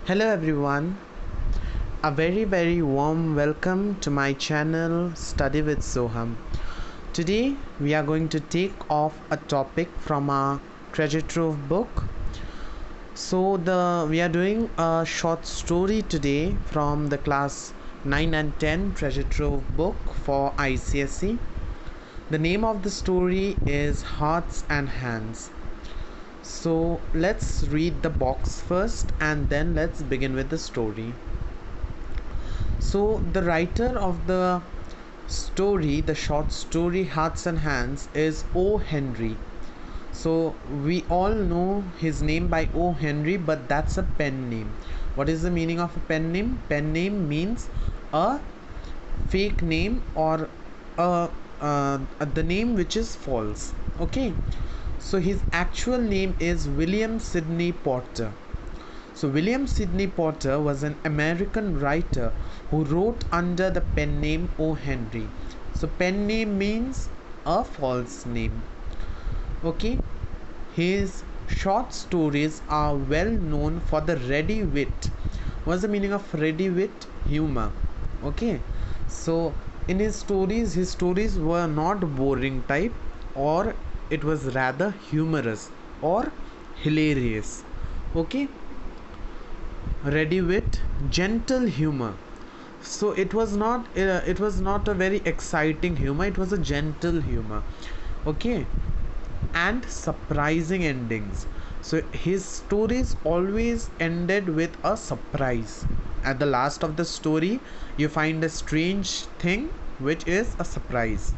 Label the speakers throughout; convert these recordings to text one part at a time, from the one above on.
Speaker 1: Hello everyone, a very warm welcome to my channel Study with Soham. Today we are going to take off a topic from our Treasure Trove book. We are doing a short story today from the class 9 and 10 Treasure Trove book for ICSE. The name of the story is Hearts and Hands. So let's read the box first and then let's begin with the story. So the writer of the story, the short story Hearts and Hands, is O. Henry. So we all know his name by O. Henry, but that's a pen name. What is the meaning of a pen name? Pen name means a fake name or the name which is false. Okay. So his actual name is William Sidney Porter. So William Sidney Porter was an American writer who wrote under the pen name O. Henry. So pen name means a false name. Okay. His short stories are well known for the ready wit. What's the meaning of ready wit? Humor. Okay. So in his stories were not boring type, or it was rather humorous or hilarious. Okay. Ready wit, gentle humor. So it was not a very exciting humor, it was a gentle humor. Okay. And surprising endings. So his stories always ended with a surprise. At the last of the story you find a strange thing which is a surprise.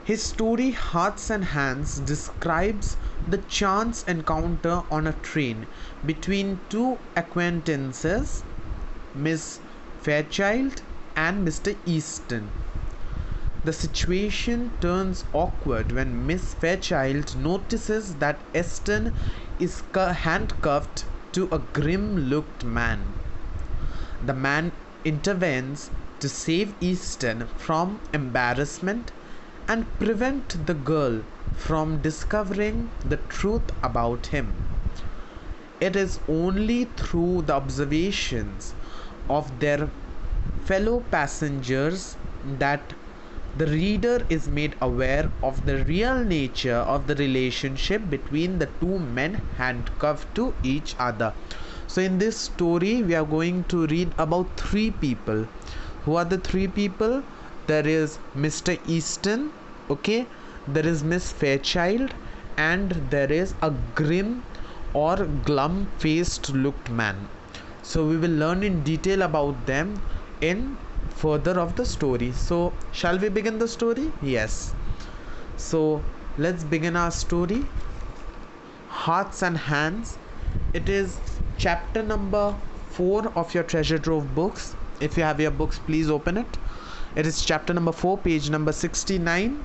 Speaker 1: His story Hearts and Hands describes the chance encounter on a train between two acquaintances, Miss Fairchild and Mr. Easton. The situation turns awkward when Miss Fairchild notices that Easton is handcuffed to a grim-looked man. The man intervenes to save Easton from embarrassment and prevent the girl from discovering the truth about him. It is only through the observations of their fellow passengers that the reader is made aware of the real nature of the relationship between the two men handcuffed to each other. So in this story we are going to read about three people. Who are the three people? There is Mr. Easton, okay, there is Miss Fairchild, and there is a grim or glum faced looked man. So we will learn in detail about them in further of the story. So shall we begin the story? Yes. So let's begin our story. Hearts and Hands. It is chapter number 4 of your Treasure Trove books. If you have your books, please open it. It is chapter number 4, page number 69.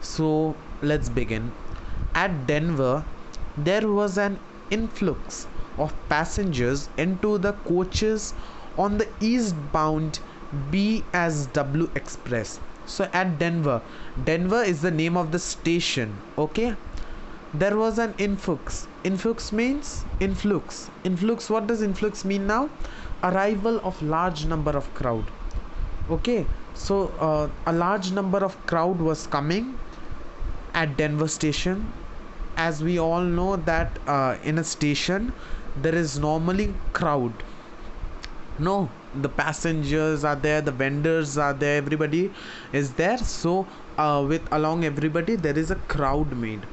Speaker 1: So let's begin. At Denver, there was an influx of passengers into the coaches on the eastbound BSW Express. So at Denver is the name of the station. Okay. There was an influx. Influx means influx. What does influx mean now? Arrival of large number of crowd. Okay. So a large number of crowd was coming at Denver station. As we all know that in a station there is normally crowd. No, the passengers are there, the vendors are there, everybody is there. So with along everybody there is a crowd made.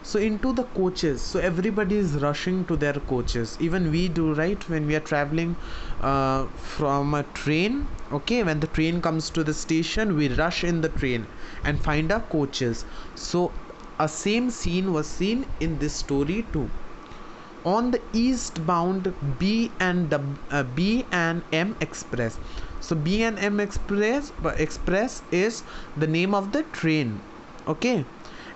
Speaker 1: So into the coaches, so everybody is rushing to their coaches. Even we do, right? When we are traveling from a train, okay, when the train comes to the station, we rush in the train and find our coaches. So a same scene was seen in this story too. On the eastbound B and M Express. So B and M Express is the name of the train. Okay.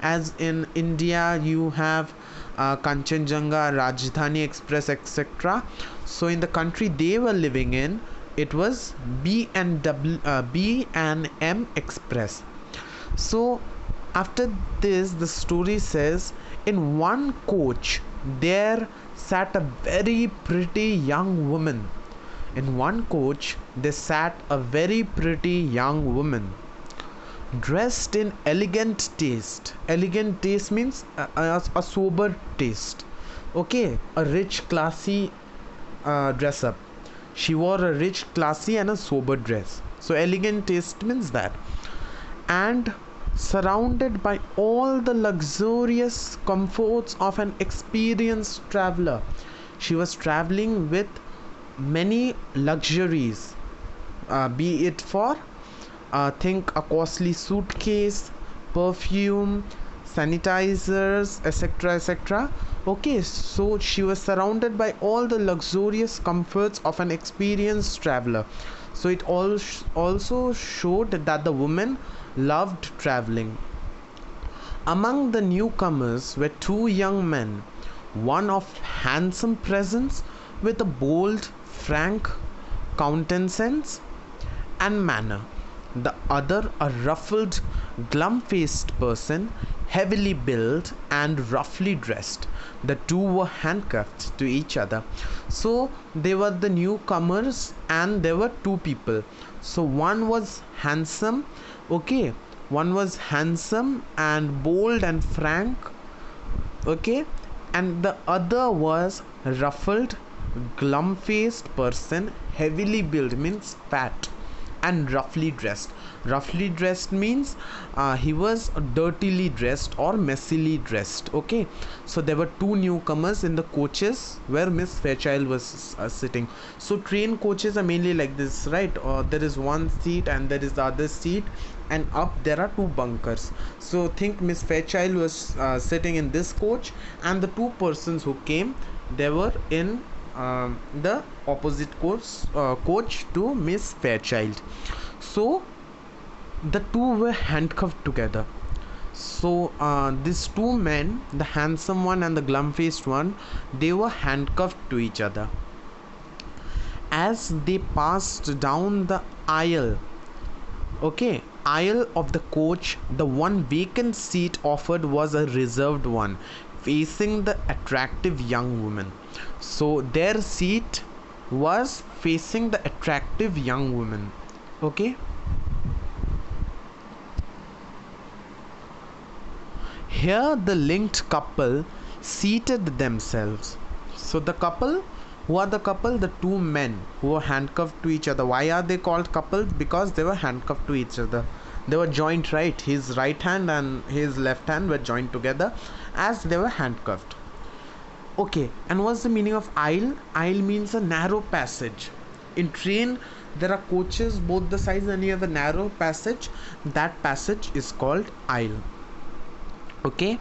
Speaker 1: As in India you have Kanchenjunga, Rajdhani Express, etc. So in the country they were living in, it was B and M Express. So after this, the story says in one coach there sat a very pretty young woman. In one coach, there sat a very pretty young woman, dressed in elegant taste. Elegant taste means a sober taste. Okay, a rich, classy dress up. She wore a rich, classy, and a sober dress. So, elegant taste means that. And surrounded by all the luxurious comforts of an experienced traveler. She was traveling with many luxuries, be it for think a costly suitcase, perfume, sanitizers, etc., etc. Okay, so she was surrounded by all the luxurious comforts of an experienced traveler. So it also showed that the woman loved traveling. Among the newcomers were two young men, one of handsome presence with a bold, frank countenance and manner, the other a ruffled, glum faced person, heavily built and roughly dressed. The two were handcuffed to each other. So they were the newcomers, and there were two people. So one was handsome, okay, one was handsome and bold and frank, okay, and the other was ruffled, glum faced person, heavily built means fat, and roughly dressed. Roughly dressed means he was dirtily dressed or messily dressed. Okay, so there were two newcomers in the coaches where Miss Fairchild was sitting. So train coaches are mainly like this, right? There is one seat and there is the other seat, and up there are two bunkers. So think Miss Fairchild was sitting in this coach, and the two persons who came, they were in the opposite coach to Miss Fairchild. So the two were handcuffed together. So these two men, the handsome one and the glum faced one, they were handcuffed to each other. As they passed down the aisle, okay, aisle of the coach, the one vacant seat offered was a reserved one, facing the attractive young woman. So their seat was facing the attractive young woman. Okay, here the linked couple seated themselves. So the couple, who are the couple? The two men who were handcuffed to each other. Why are they called couples? Because they were handcuffed to each other. They were joined, right? His right hand and his left hand were joined together as they were handcuffed. Okay, and what's the meaning of aisle? Aisle means a narrow passage. In train, there are coaches both the sides, and you have a narrow passage. That passage is called aisle. Okay,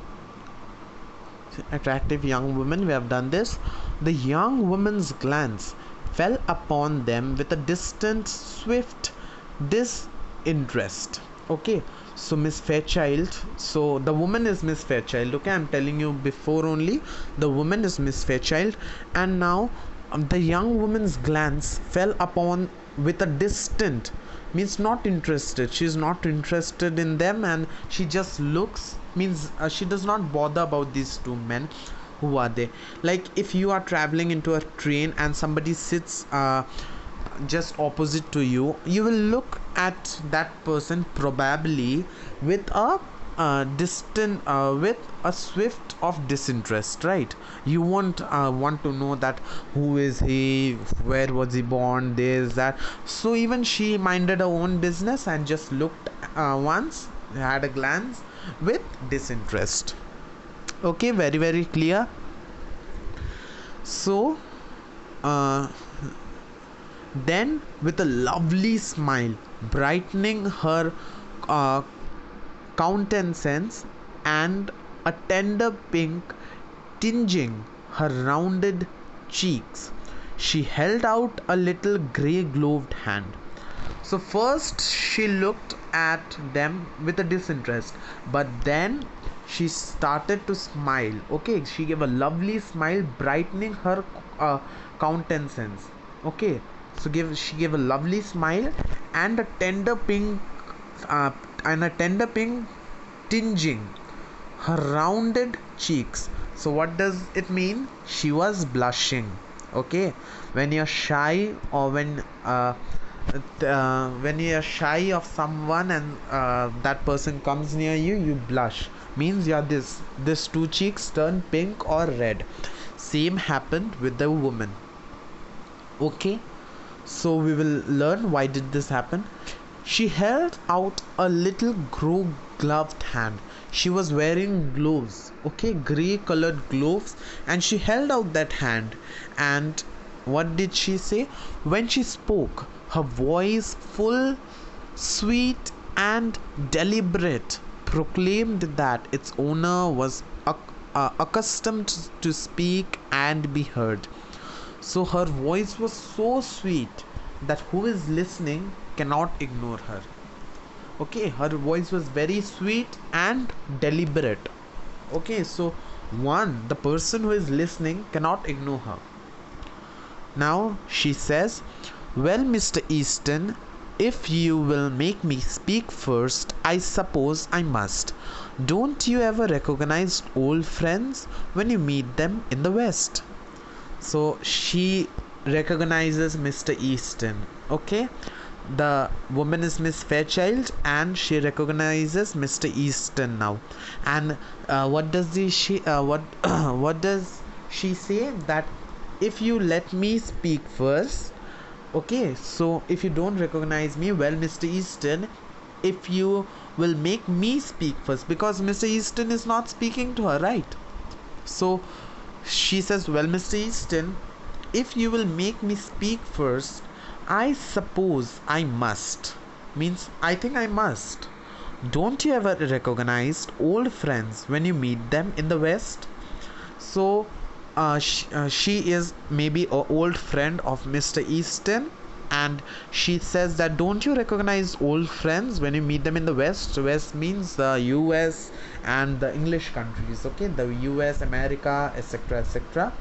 Speaker 1: attractive young woman, we have done this. The young woman's glance fell upon them with a distant, swift disinterest. Okay, so Miss Fairchild, so the woman is Miss Fairchild. Okay, I'm telling you before only, the woman is Miss Fairchild, and now the young woman's glance fell upon with a distant, means not interested. She's not interested in them, and she just looks, means she does not bother about these two men. Who are they? Like if you are traveling into a train and somebody sits just opposite to you, you will look at that person probably with a distant, with a swift of disinterest, right? You won't want to know that who is he, where was he born, this, that. So even she minded her own business and just looked once, had a glance with disinterest. Okay, very very clear. So then with a lovely smile brightening her countenance and a tender pink tinging her rounded cheeks, she held out a little grey gloved hand. So first she looked at them with a disinterest, but then she started to smile. Okay, she gave a lovely smile brightening her countenance. Okay, so she gave a lovely smile and a tender pink tinging her rounded cheeks. So what does it mean? She was blushing. Okay, when you're shy, or when you're shy of someone and that person comes near you, you blush. Means you're this two cheeks turn pink or red. Same happened with the woman. Okay, so we will learn why did this happen. She held out a little gloved hand. She was wearing gloves, okay, grey colored gloves, and she held out that hand. And what did she say? When she spoke, her voice, full, sweet, and deliberate, proclaimed that its owner was accustomed to speak and be heard. So her voice was so sweet that who is listening cannot ignore her. Okay, her voice was very sweet and deliberate. Okay, so the person who is listening cannot ignore her. Now she says, well, Mr. Easton, if you will make me speak first, I suppose I must. Don't you ever recognize old friends when you meet them in the West? So she recognizes Mr. Easton. Okay, the woman is Miss Fairchild and she recognizes Mr. Easton now. And what does what does she say? That if you let me speak first. Okay, so if you don't recognize me, well, Mr. Easton, if you will make me speak first, because Mr. Easton is not speaking to her, right? So she says, well, Mr. Easton, if you will make me speak first, I suppose I must. Means I think I must. Don't you ever recognize old friends when you meet them in the West? So she is maybe an old friend of Mr. Easton, and she says that don't you recognize old friends when you meet them in the West? West means the US and the English countries. Okay, the US, America, etc., etc.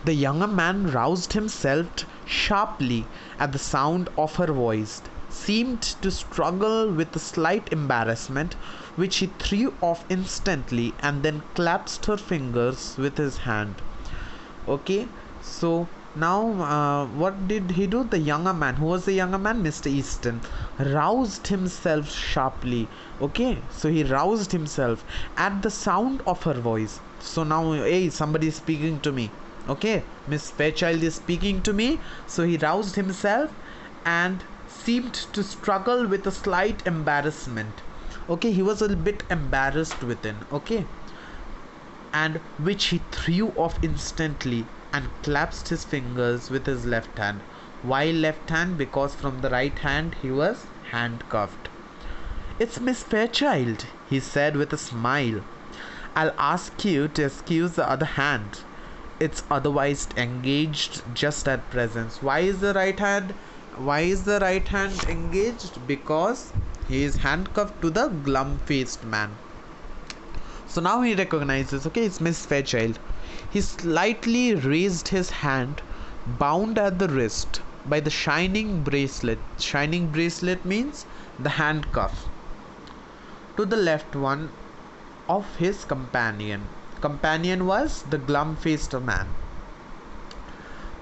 Speaker 1: The younger man roused himself sharply at the sound of her voice, seemed to struggle with a slight embarrassment, which he threw off instantly, and then clasped her fingers with his hand. Okay, so now what did he do? The younger man, who was the younger man? Mr. Easton, roused himself sharply. Okay, so he roused himself at the sound of her voice. So now, hey, somebody is speaking to me. Okay, Miss Fairchild is speaking to me. So he roused himself and seemed to struggle with a slight embarrassment. Okay, he was a little bit embarrassed within. Okay, and which he threw off instantly and clasped his fingers with his left hand. Why left hand? Because from the right hand he was handcuffed. It's Miss Fairchild, he said with a smile. I'll ask you to excuse the other hand. It's otherwise engaged just at present. Why is the right hand engaged? Because he is handcuffed to the glum-faced man. So now he recognizes, okay, it's Miss Fairchild. He slightly raised his hand, bound at the wrist by the shining bracelet. Shining bracelet means the handcuff, to the left one of his companion. Companion was the glum-faced man.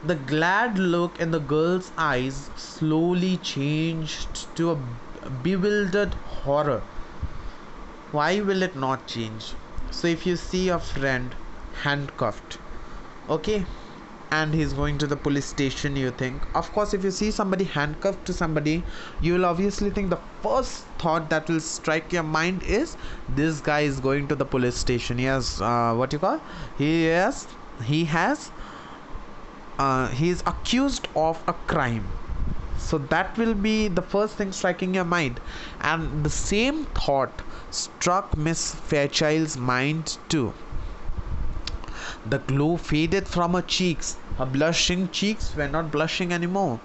Speaker 1: The glad look in the girl's eyes slowly changed to a bewildered horror. Why will it not change? So if you see a friend handcuffed, okay, and he's going to the police station, you think, of course, if you see somebody handcuffed to somebody, you will obviously think, the first thought that will strike your mind is, this guy is going to the police station. He has he is accused of a crime. So that will be the first thing striking your mind. And the same thought struck Miss Fairchild's mind too. The glow faded from her cheeks. Her blushing cheeks were not blushing anymore.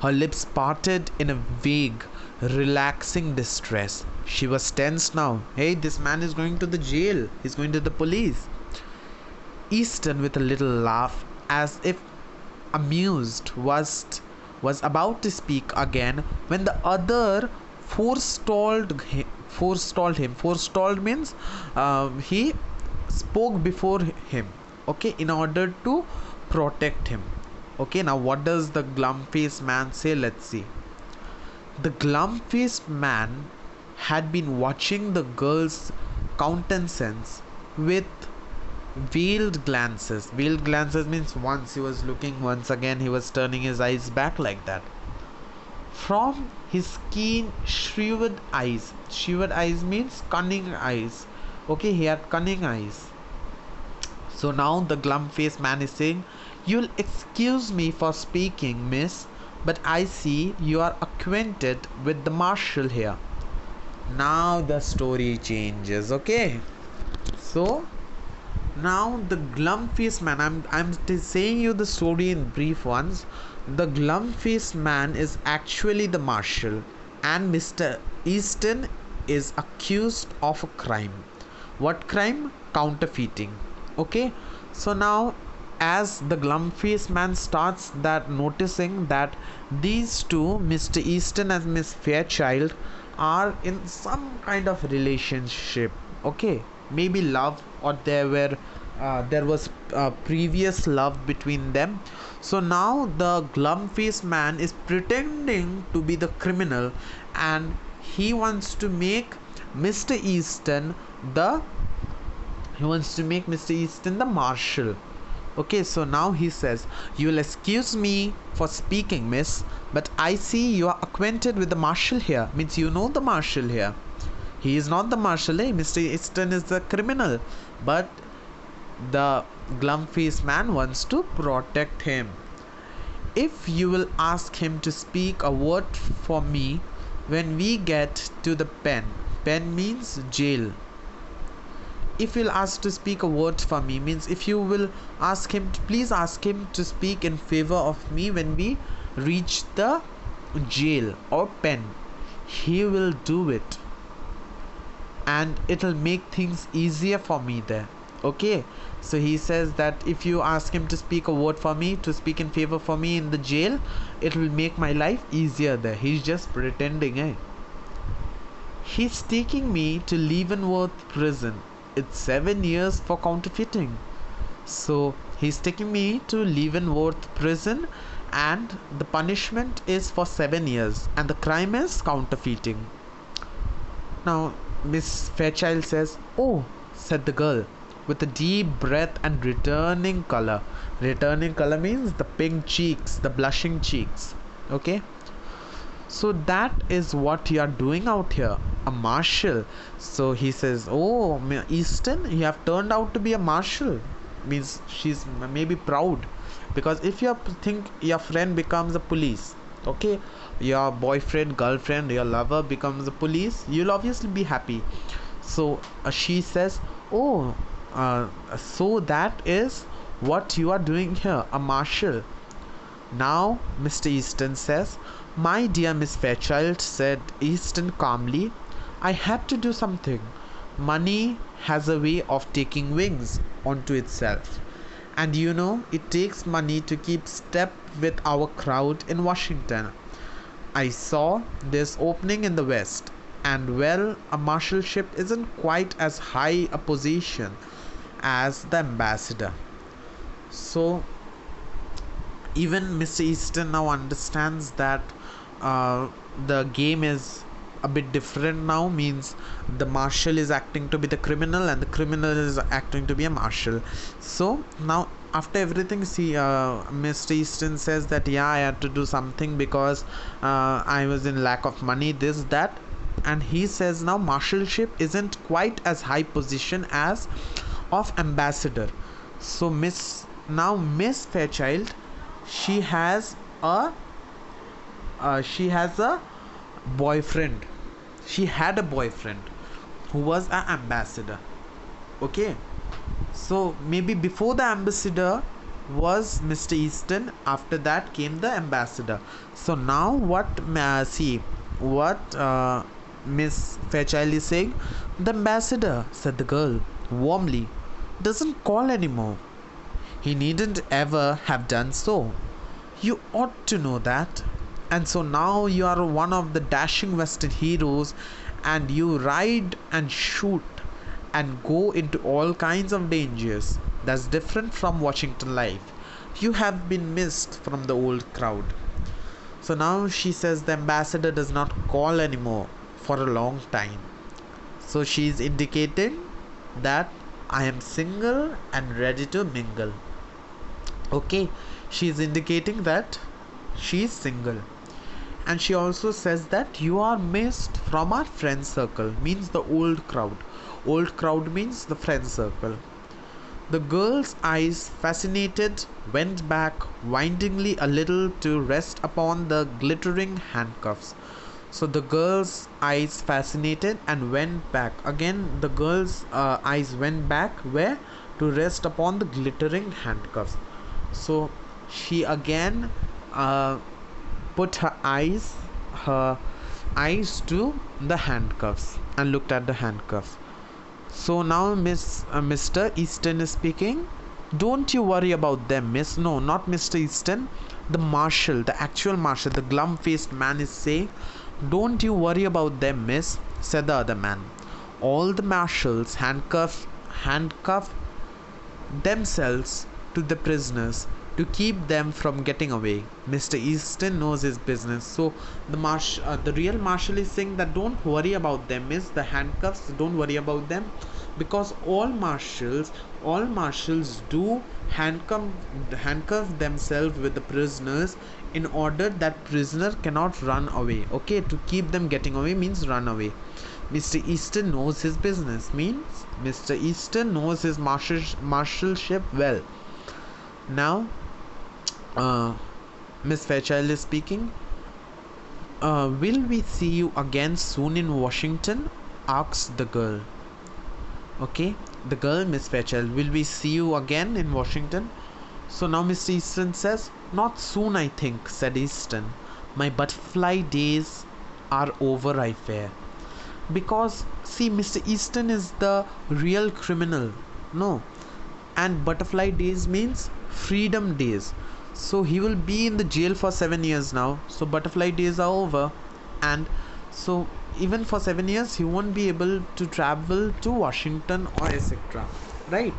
Speaker 1: Her lips parted in a vague, relaxing distress. She was tense now. Hey, this man is going to the jail. He's going to the police. Easton, with a little laugh, as if amused, was about to speak again when the other forestalled him. Forestalled means he spoke before him, okay, in order to protect him. Okay, now what does the glum faced man say? Let's see. The glum faced man had been watching the girl's countenance with veiled glances. Veiled glances means once he was looking, once again he was turning his eyes back, like that. From his keen, shrewd eyes. Shrewd eyes means cunning eyes. Okay, he had cunning eyes. So now the glum faced man is saying, "You'll excuse me for speaking, miss, but I see you are acquainted with the marshal here." Now the story changes, okay? So now the glum faced man, I'm saying you the story in brief once. The glum faced man is actually the marshal, and Mr. Easton is accused of a crime. What crime? Counterfeiting. Okay, so now as the glum faced man starts that noticing that these two, Mr. Easton and Miss Fairchild, are in some kind of relationship, okay, maybe love, or there was previous love between them. So now the glum faced man is pretending to be the criminal, and he wants to make Mr. Easton the marshal. Okay, so now he says, "You will excuse me for speaking, miss, but I see you are acquainted with the marshal here." Means you know the marshal here. He is not the marshal, eh? Mr. Easton is the criminal, but the glum faced man wants to protect him. "If you will ask him to speak a word for me when we get to the pen." Pen means jail. If you'll ask to speak a word for me means if you will ask him to, please ask him to speak in favor of me when we reach the jail or pen. He will do it, and it'll make things easier for me there. Okay, so he says that if you ask him to speak a word for me, to speak in favor for me in the jail, it will make my life easier there. He's just pretending, eh? "He's taking me to Leavenworth prison. It's 7 years for counterfeiting." So he's taking me to Leavenworth prison, and the punishment is for 7 years, and the crime is counterfeiting. Now Miss Fairchild says, "Oh," said the girl, with a deep breath and returning color. Returning color means the pink cheeks, the blushing cheeks. Okay, so that is what you are doing out here, a marshal. So he says, "Oh, Easton, you have turned out to be a marshal." Means she's maybe proud, because if you think your friend becomes a police, okay, your boyfriend, girlfriend, your lover becomes a police, you'll obviously be happy. So she says, "Oh, so that is what you are doing here, a marshal." Now Mr. Easton says, "My dear Miss Fairchild," said Easton calmly, "I have to do something. Money has a way of taking wings onto itself, and you know it takes money to keep step with our crowd in Washington. I saw this opening in the West, and well, a marshalship isn't quite as high a position as the ambassador." So even Mr. Easton now understands that the game is a bit different now. Means the marshal is acting to be the criminal, and the criminal is acting to be a marshal. So now after everything, see, Mr. Easton says that, "Yeah, I had to do something because I was in lack of money, this, that." And he says now marshalship isn't quite as high position as of ambassador. So Miss Fairchild, she has a boyfriend. She had a boyfriend who was an ambassador. Okay, so maybe before the ambassador was Mr. Easton, after that came the ambassador. So now what Miss Fairchild is saying, "The ambassador," said the girl warmly, "doesn't call anymore. He needn't ever have done so. You ought to know that. And so now you are one of the dashing Western heroes, and you ride and shoot and go into all kinds of dangers. That's different from Washington life. You have been missed from the old crowd. So now she says the ambassador does not call anymore for a long time. So she's indicating that I am single and ready to mingle. Okay, she's indicating that she's single. And she also says that you are missed from our friend circle, means the old crowd. Old crowd means the friend circle. The girl's eyes, fascinated, went back windingly a little to rest upon the glittering handcuffs. So the girl's eyes fascinated and went back. Again, the girl's eyes went back where? To rest upon the glittering handcuffs. So she again put her eyes to the handcuffs and looked at the handcuffs. So now Mr. Easton is speaking. Don't you worry about them, miss. No, not Mr. Easton. The marshal, the actual marshal, the glum-faced man is saying, don't you worry about them, miss, said the other man. All the marshals handcuff themselves to the prisoners to keep them from getting away. Mr. Easton knows his business. So the real marshal is saying that don't worry about them, miss. The handcuffs, don't worry about them, because all marshals do handcuff themselves with the prisoners in order that prisoner cannot run away. Okay, to keep them getting away means run away. Mr. Easton knows his business, means Mr. Easton knows his marshalship well. Now Miss Fairchild is speaking. Will we see you again soon in Washington? Asked the girl. Okay, the girl, Miss Fairchild, will we see you again in Washington? So now Mr. Easton says, not soon, I think, said Easton. My butterfly days are over, I fear. Because, see, Mr. Easton is the real criminal. No. And butterfly days means freedom days. So he will be in the jail for 7 years now. So butterfly days are over. And so even for 7 years he won't be able to travel to Washington or etc. Right?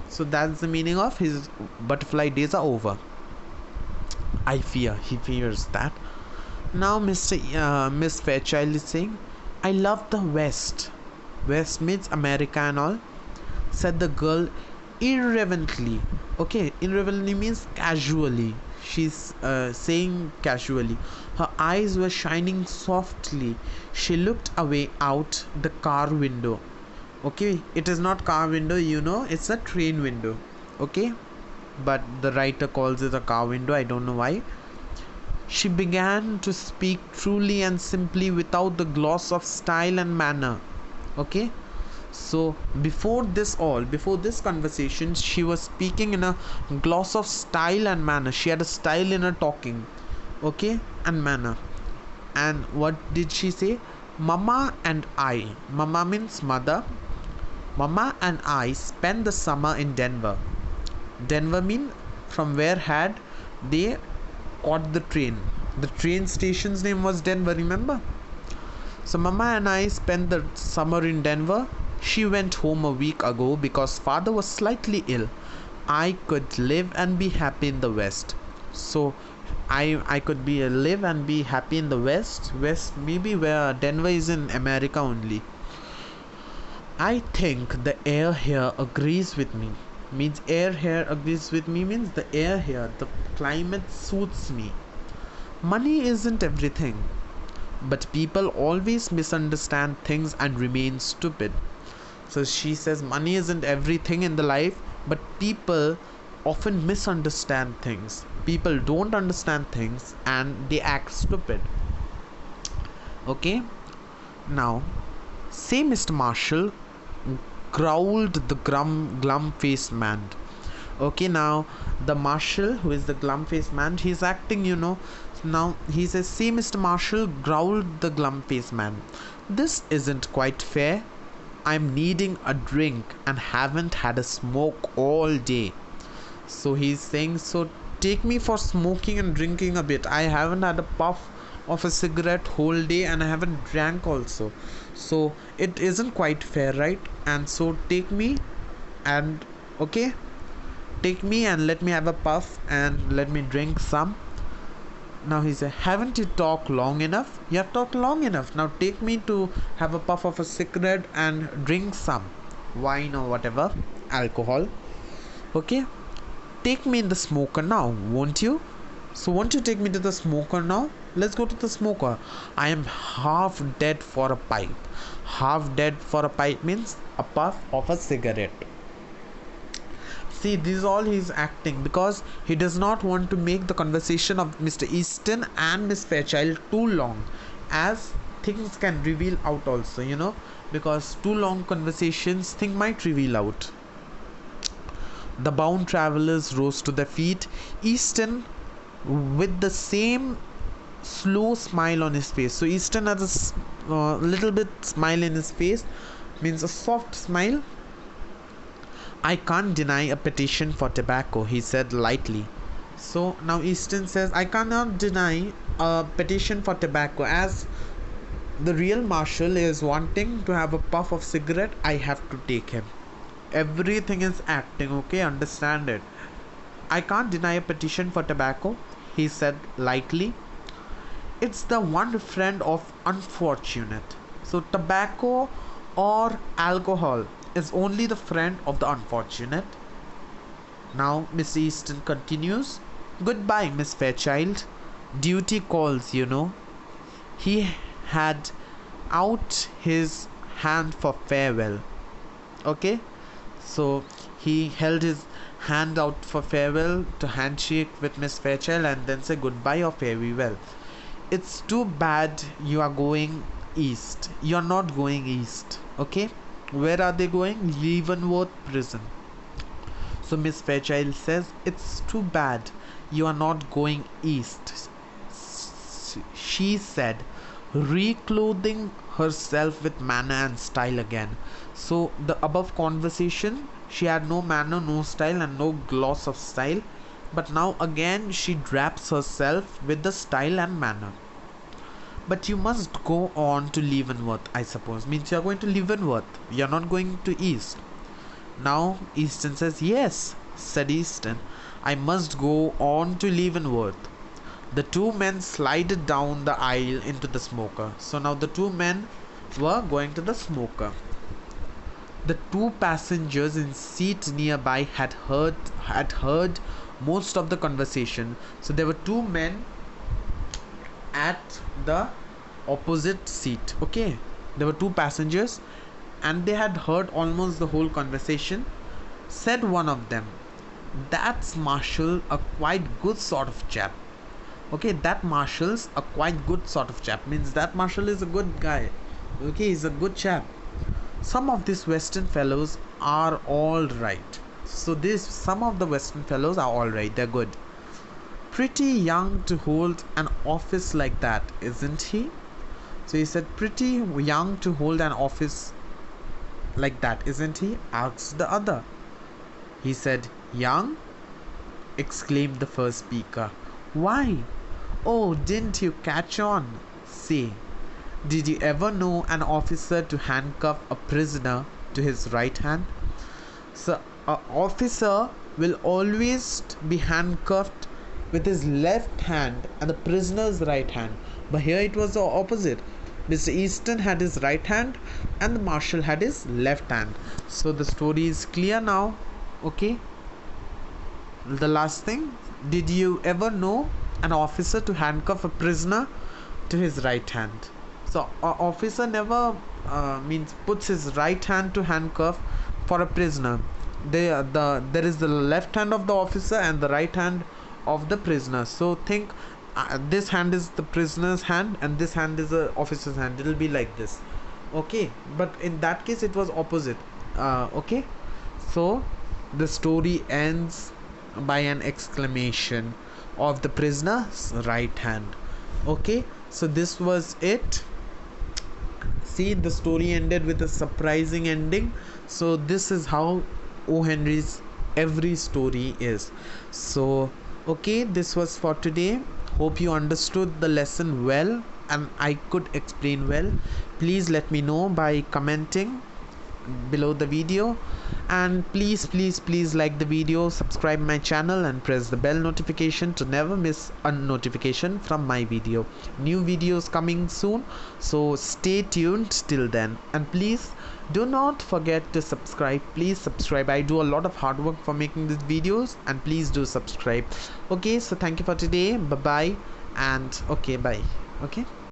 Speaker 1: So that's the meaning of his butterfly days are over. He fears that. Now Miss Fairchild is saying, I love the West. West means America and all, said the girl irreverently. Okay, irreverently means casually. She's saying casually. Her eyes were shining softly. She looked away out the car window. Okay, it is not car window, it's a train window. Okay, but the writer calls it a car window. I don't know why. She began to speak truly and simply without the gloss of style and manner. Okay, so before this conversation, she was speaking in a gloss of style and manner. She had a style in her talking, okay, and manner. And what did she say? Mama and I, Mama means mother. Mama and I spent the summer in Denver. Denver mean from where had they caught the train. The train station's name was Denver, remember? So Mama and I spent the summer in Denver. She went home a week ago because father was slightly ill. I could live and be happy in the West. So I could live and be happy in the West maybe where Denver is in America only. I think the air here agrees with me. Means air here agrees with me means the air here, the climate suits me. Money isn't everything, but people always misunderstand things and remain stupid. So she says money isn't everything in the life, but people often misunderstand things. People don't understand things and they act stupid. Okay, now say Mr. Marshall, growled the glum-faced man. Okay, now the marshal, who is the glum-faced man, he's acting, Now he says, see Mr. Marshall, growled the glum-faced man, this isn't quite fair. I'm needing a drink and haven't had a smoke all day. So he's saying, so take me for smoking and drinking a bit. I haven't had a puff of a cigarette whole day and I haven't drank also. So it isn't quite fair, right? And so take me and okay, take me and let me have a puff and let me drink some. Now he said, haven't you talked long enough? You have talked long enough. Now take me to have a puff of a cigarette and drink some wine or whatever, alcohol. Okay? Take me in the smoker now, won't you? So won't you take me to the smoker now? Let's go to the smoker. I am half dead for a pipe. Half dead for a pipe means a puff of a cigarette. See, this is all he's acting because he does not want to make the conversation of Mr. Easton and Miss Fairchild too long, as things can reveal out also, you know, because too long conversations thing might reveal out. The bound travelers rose to their feet. Easton with the same slow smile on his face. So Easton has a little bit smile in his face, means a soft smile. I can't deny a petition for tobacco, he said lightly. So now Easton says, I cannot deny a petition for tobacco. As the real marshal is wanting to have a puff of cigarette, I have to take him. Everything is acting, okay? Understand it. I can't deny a petition for tobacco, he said lightly. It's the one friend of unfortunate. So tobacco or alcohol is only the friend of the unfortunate. Now Miss Easton continues. Goodbye, Miss Fairchild. Duty calls, you know. He had out his hand for farewell. Okay? So he held his hand out for farewell to handshake with Miss Fairchild and then say goodbye or fare we well. It's too bad you are going east. You're not going east. Okay? Where are they going? Leavenworth prison. So Miss Fairchild says, it's too bad you are not going east, she said, reclothing herself with manner and style again. So the above conversation, she had no manner, no style and no gloss of style, but now again she drapes herself with the style and manner. But you must go on to Leavenworth, I suppose. Means you are going to Leavenworth. You are not going to East. Now Easton says, yes, said Easton. I must go on to Leavenworth. The two men slided down the aisle into the smoker. So now the two men were going to the smoker. The two passengers in seats nearby had heard most of the conversation. So there were two men at the opposite seat. Okay, there were two passengers and they had heard almost the whole conversation. Said one of them, that's Marshall, a quite good sort of chap. Okay, that Marshall's a quite good sort of chap, means that Marshall is a good guy. Okay, he's a good chap. Some of these Western fellows are all right. So some of the Western fellows are all right, they're good. Pretty young to hold an office like that, isn't he? So he said, pretty young to hold an office like that, isn't he? Asked the other. He said, young? Exclaimed the first speaker. Why? Oh, didn't you catch on? Say, did you ever know an officer to handcuff a prisoner to his right hand? So an officer will always be handcuffed with his left hand and the prisoner's right hand. But here it was the opposite. Mr. Easton had his right hand and the marshal had his left hand. So the story is clear now. Okay. The last thing. Did you ever know an officer to handcuff a prisoner to his right hand? So an officer never means puts his right hand to handcuff for a prisoner. There is the left hand of the officer and the right hand of the prisoner. So think this hand is the prisoner's hand and this hand is the officer's hand. It will be like this. Okay, but in that case it was opposite. Okay, so the story ends by an exclamation of the prisoner's right hand. Okay, so this was it. See, the story ended with a surprising ending. So this is how O. Henry's every story is. So okay, this was for today. Hope you understood the lesson well and I could explain well. Please let me know by commenting below the video, and please like the video, subscribe my channel and press the bell notification to never miss a notification from my video. New videos coming soon, so stay tuned till then, and please do not forget to subscribe. Please subscribe. I do a lot of hard work for making these videos, and please do subscribe. Okay, so thank you for today. Bye bye, and okay, bye. Okay.